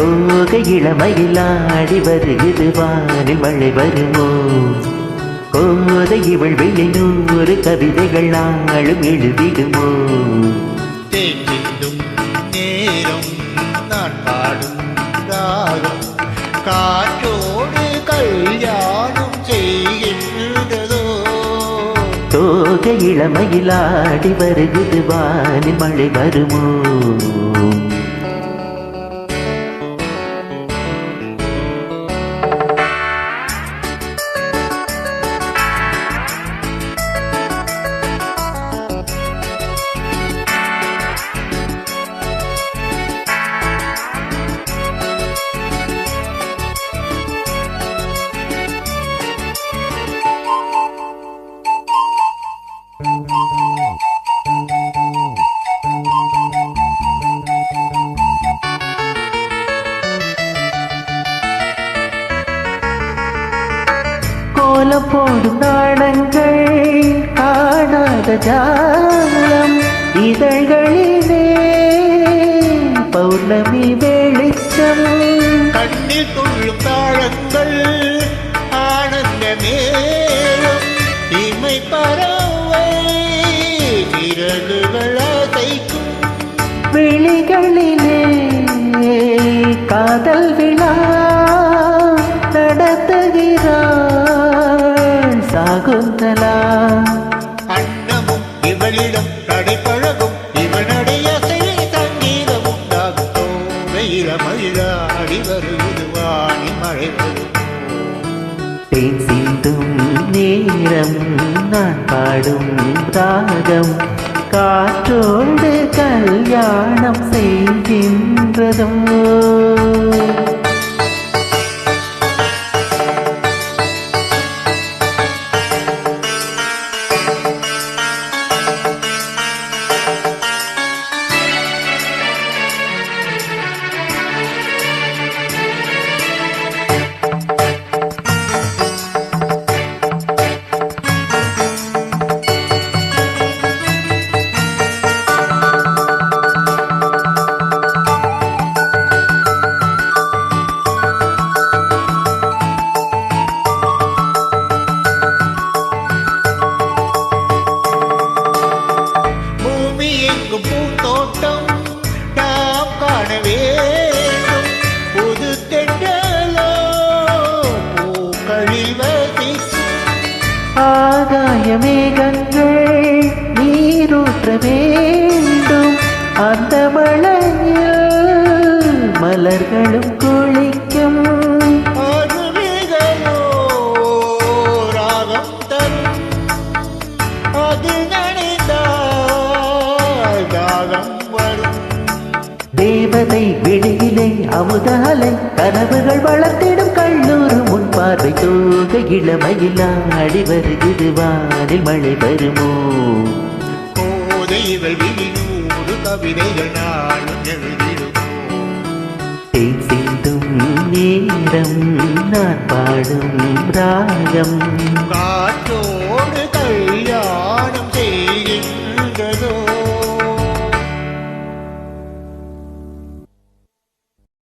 தோகை இளமையில் ஆடி வருகிறது வானில் மழை வருமோ கோதை இவள் விழி 100 கவிதைகள் நாளும் எழுதிடுமோ தேங்கிடும் நேரம் நான் பாடும் ராகம் காற்றோடு கல்யாணம் செய்கின்றதோ தோகை இளமையில் ஆடி வருகிறது வானில் மழை வருமோ கோலம் போடும் நாணங்கள் காணாத ஜாலம் இதழ்களிலே பௌர்ணமி வெளிச்சம் கண்ணில் துள்ளும் தாளங்கள் ஆனந்த நேரம் இமை பறவை சிறகுகள் அசைக்கும் விழிகளிலே காதல் விழா நடத்துகிறாள் சாகுந்தலா அன்னமும் இவளிடம் நடைபழகும் இவனுடைய சங்கீதம் உண்டாகும் தோகை இளமயிலாடி வருவது வானில் மழை வரும் தேன் சிந்தும் நேரம் நான் பாடும் ராகம் காற்றோடு கல்யாணம் செய்கின்றதோ பூந்தோட்டம் நாம் காண வேண்டும் புது தென்றலோ பூக்களில் வசிக்கும் ஆகாய மேகங்கள் நீரூற்ற வேண்டும் அந்த மழையில் மலர்களும் குளிக்கும் அருவிகளோ ராகம் தரும் அது நனைந்தால் தாகம் வரும் தேவதை வெளியிலே அமுதாலை கனவுகள் வளர்த்திடும் கல்லூர் முன் பார்வை தோகை இளமையில் ஆடி வருகிறது வானில் மழை வருமோ கோதை இவள் விழிநூறு கவிதைகள் நாளும் எழுதிடுமோ தேன் சிந்தும் நேரம் நான் பாடும் ராகம் காற்றோ